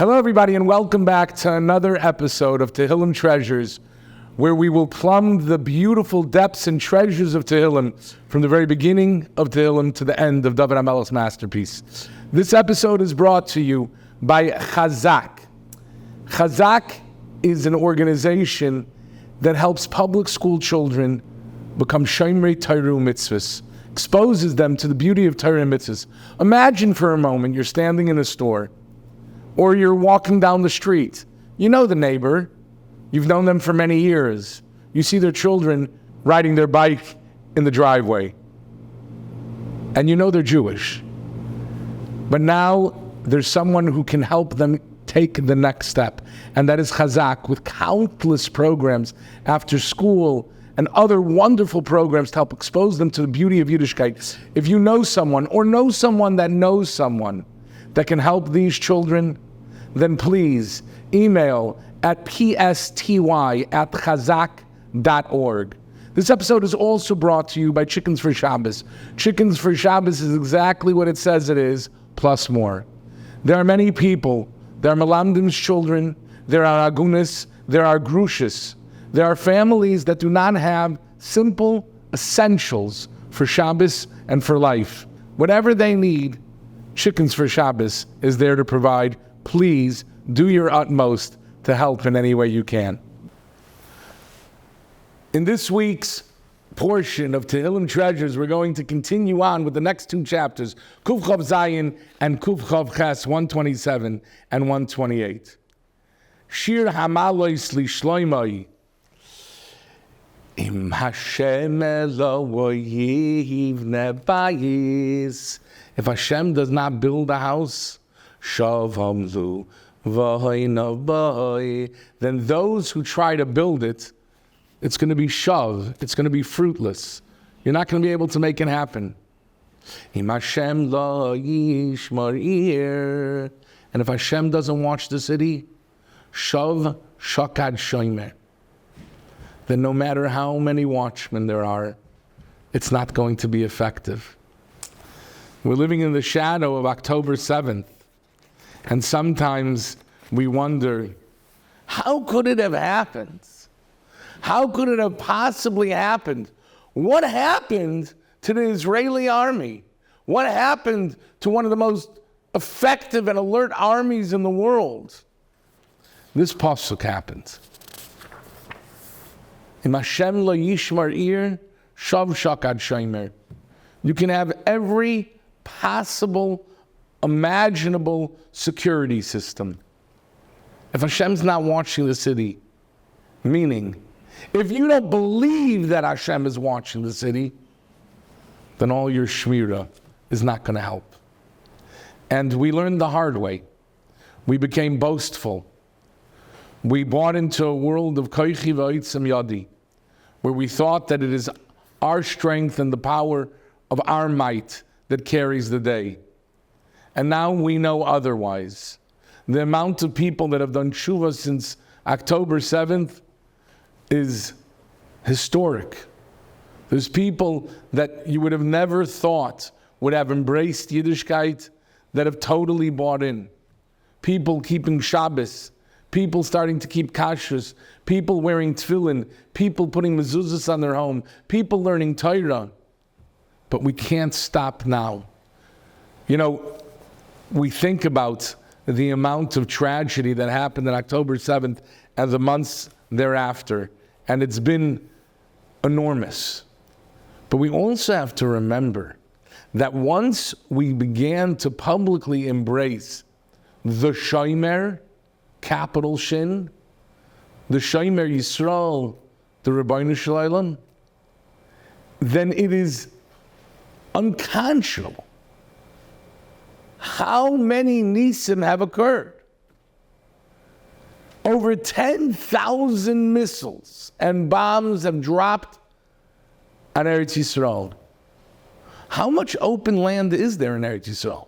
Hello everybody and welcome back to another episode of Tehillim Treasures, where we will plumb the beautiful depths and treasures of Tehillim from the very beginning of Tehillim to the end of David HaMelech's masterpiece. This episode is brought to you by Chazaq. Chazaq is an organization that helps public school children become Shomrei Torah mitzvahs, exposes them to the beauty of Torah and mitzvahs. Imagine for a moment you're standing in a store or you're walking down the street. You know the neighbor. You've known them for many years. You see their children riding their bike in the driveway. And you know they're Jewish. But now there's someone who can help them take the next step. And that is Chazaq, with countless programs after school and other wonderful programs to help expose them to the beauty of Yiddishkeit. If you know someone or know someone that knows someone that can help these children, then please email at psty@chazaq.org. This episode is also brought to you by Chickens for Shabbos. Chickens for Shabbos is exactly what it says it is, plus more. There are many people. There are Melamdim's children. There are Agunis. There are Grushis. There are families that do not have simple essentials for Shabbos and for life. Whatever they need, Chickens for Shabbos is there to provide. Please do your utmost to help in any way you can. In this week's portion of Tehillim Treasures, we're going to continue on with the next two chapters, Kuf Chav Zayin and Kuf Chav Ches, 127 and 128. Shir Hamalois Li Shloimoi. Im Hashem Elohim yivne bayis. If Hashem does not build a house, Shavamlu v'hoinavai, then those who try to build it, it's going to be shav, it's going to be fruitless. You're not going to be able to make it happen. Im Hashem lo yishmar ir. And if Hashem doesn't watch the city, shav shakad shomer, then no matter how many watchmen there are, it's not going to be effective. We're living in the shadow of October 7th, and sometimes we wonder, how could it have happened? How could it have possibly happened? What happened to the Israeli army? What happened to one of the most effective and alert armies in the world? This pasuk happened. Im Hashem lo yishmar ir, shav shakad shomer. You can have every possible, imaginable security system. If Hashem's not watching the city, meaning, if you don't believe that Hashem is watching the city, then all your shmira is not going to help. And we learned the hard way. We became boastful. We bought into a world of koichi v'oitzim yadi, where we thought that it is our strength and the power of our might that carries the day. And now we know otherwise. The amount of people that have done tshuva since October 7th is historic. There's people that you would have never thought would have embraced Yiddishkeit that have totally bought in. People keeping Shabbos, people starting to keep kashrus, people wearing tefillin, people putting mezuzahs on their home, people learning Torah. But we can't stop now. You know, we think about the amount of tragedy that happened on October 7th and the months thereafter, and it's been enormous. But we also have to remember that once we began to publicly embrace the Shomer, capital Shin, the Shomer Yisrael, the Rabbeinu Shalom, then it is unconscionable how many nisim have occurred. Over 10,000 missiles and bombs have dropped on Eretz Yisrael. How much open land is there in Eretz Yisrael?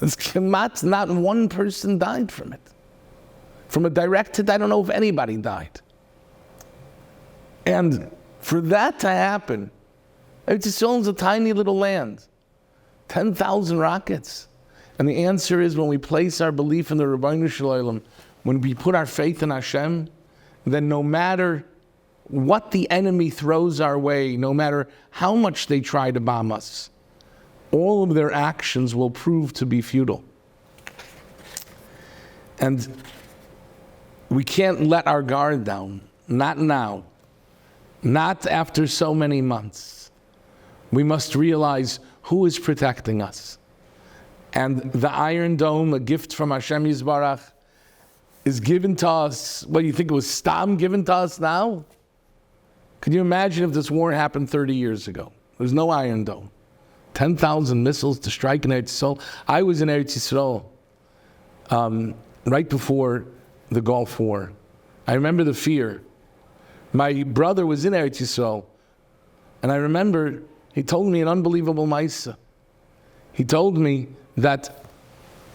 It's kemat, not one person died from it. From a direct hit, I don't know if anybody died. And for that to happen, Eretz Yisrael is a tiny little land. 10,000 rockets. And the answer is, when we place our belief in the Ribbono Shel Olam, when we put our faith in Hashem, then no matter what the enemy throws our way, no matter how much they try to bomb us, all of their actions will prove to be futile. And we can't let our guard down. Not now. Not after so many months. We must realize who is protecting us. And the Iron Dome, a gift from Hashem Yisbarach, is given to us. What do you think, it was Stam given to us now? Could you imagine if this war happened 30 years ago? There's no Iron Dome. 10,000 missiles to strike in Eretz Yisrael. I was in Eretz Yisrael right before the Gulf War. I remember the fear. My brother was in Eretz Yisrael, and I remember he told me an unbelievable maisa. He told me that,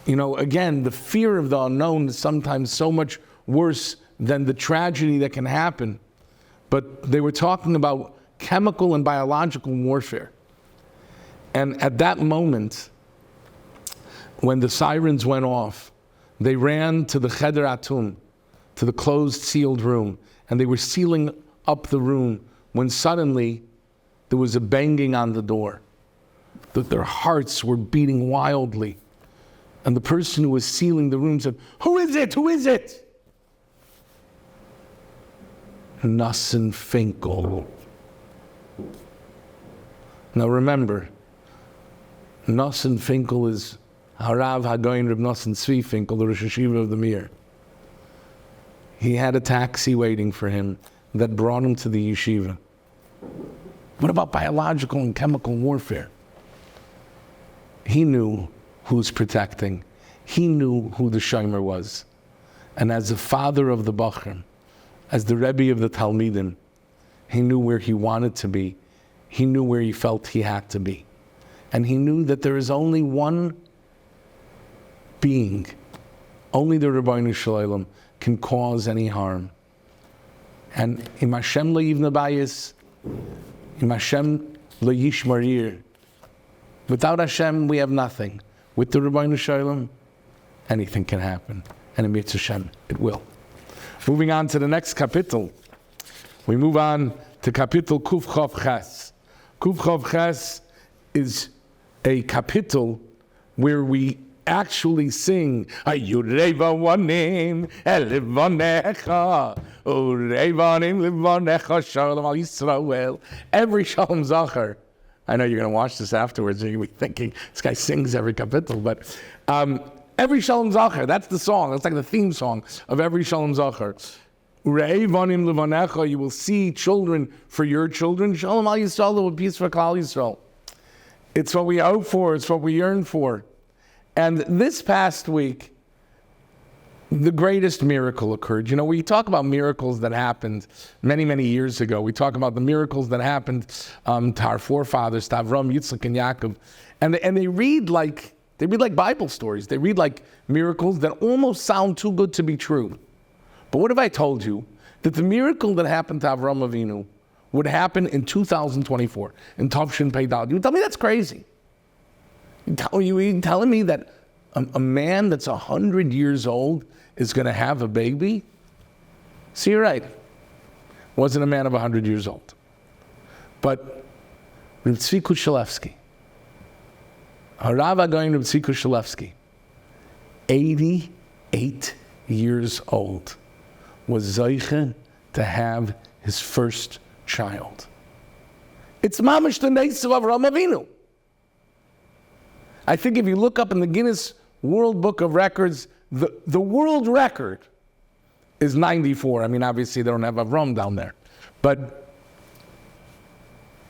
again, the fear of the unknown is sometimes so much worse than the tragedy that can happen. But they were talking about chemical and biological warfare. And at that moment, when the sirens went off, they ran to the Cheder Atum, to the closed, sealed room, and they were sealing up the room when suddenly there was a banging on the door. That their hearts were beating wildly. And the person who was sealing the room said, "Who is it? Who is it?" Nosson Finkel. Now remember, Nosson Finkel is Harav Hagoyin Reb Nosson Tzvi Finkel, the Rosh Hashiva of the Mir. He had a taxi waiting for him that brought him to the yeshiva. What about biological and chemical warfare? He knew who was protecting. He knew who the Shomer was. And as the father of the Bachrim, as the Rebbe of the Talmidim, he knew where he wanted to be. He knew where he felt he had to be. And he knew that there is only one being, only the Ribbono Shel Olam, can cause any harm. And Im Hashem lo yivna bayis, Im Hashem lo yishmar ir. Without Hashem, we have nothing. With the Ribbono Shel Olam, anything can happen. And in Mitzvah Hashem, it will. Moving on to the next kapitel. We move on to kapitel Kuf Chav Ches. Kuf Chav Ches is a kapitel where we actually sing Ayureva Wanim Elivanecha Urevanim Livanecha Shalom Al Yisrael. Every Shalom Zachar. I know you're going to watch this afterwards and you're going to be thinking, this guy sings every kapitel, but every Shalom Zachar, that's the song. That's like the theme song of every Shalom Zachar. Urevanim Livanecha, you will see children for your children. Shalom Al Yisrael, with peace for Klal Yisrael. It's what we hope for. It's what we yearn for. And this past week, the greatest miracle occurred. We talk about miracles that happened many, many years ago. We talk about the miracles that happened to our forefathers, to Avram, Yitzchak, and Yaakov. And they read like Bible stories. They read like miracles that almost sound too good to be true. But what if I told you that the miracle that happened to Avram Avinu would happen in 2024, in Tavshin Pei Dal? You would tell me that's crazy. You telling me that a man that's 100 years old is going to have a baby? So you're right. Wasn't a man of 100 years old. But Reb Tzvi Kushelevsky, Harav Hagoyin Reb Tzvi Kushelevsky, 88 years old, was Zoiche to have his first child. It's mamash the neis of Avraham Avinu. I think if you look up in the Guinness World Book of Records, the world record is 94. I mean, obviously they don't have Avram down there. But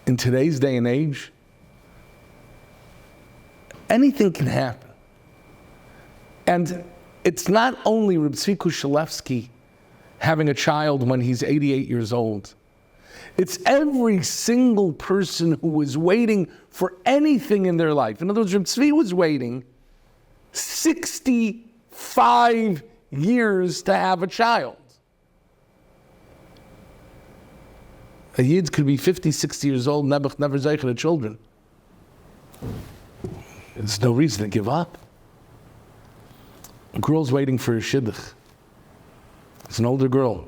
in today's day and age, anything can happen. And it's not only Reb Tzvi Kushelevsky having a child when he's 88 years old. It's every single person who was waiting for anything in their life. In other words, Reb Tzvi was waiting 65 years to have a child. A Yid could be 50, 60 years old, never zeicher to children. There's no reason to give up. A girl's waiting for a shidduch. It's an older girl.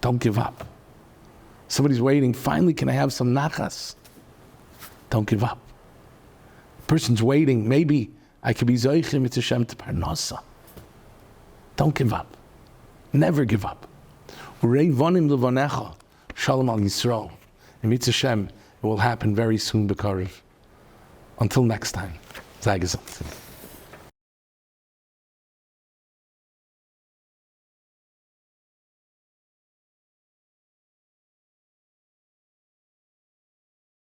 Don't give up. Somebody's waiting, finally can I have some nachas? Don't give up. A person's waiting, maybe I could be zoichim mit Hashem to parnasa. Don't give up. Never give up. Reivonim levanecha, shalom al Yisrael. And mit Hashem, it will happen very soon, B'Kariv. Until next time, sei gesund.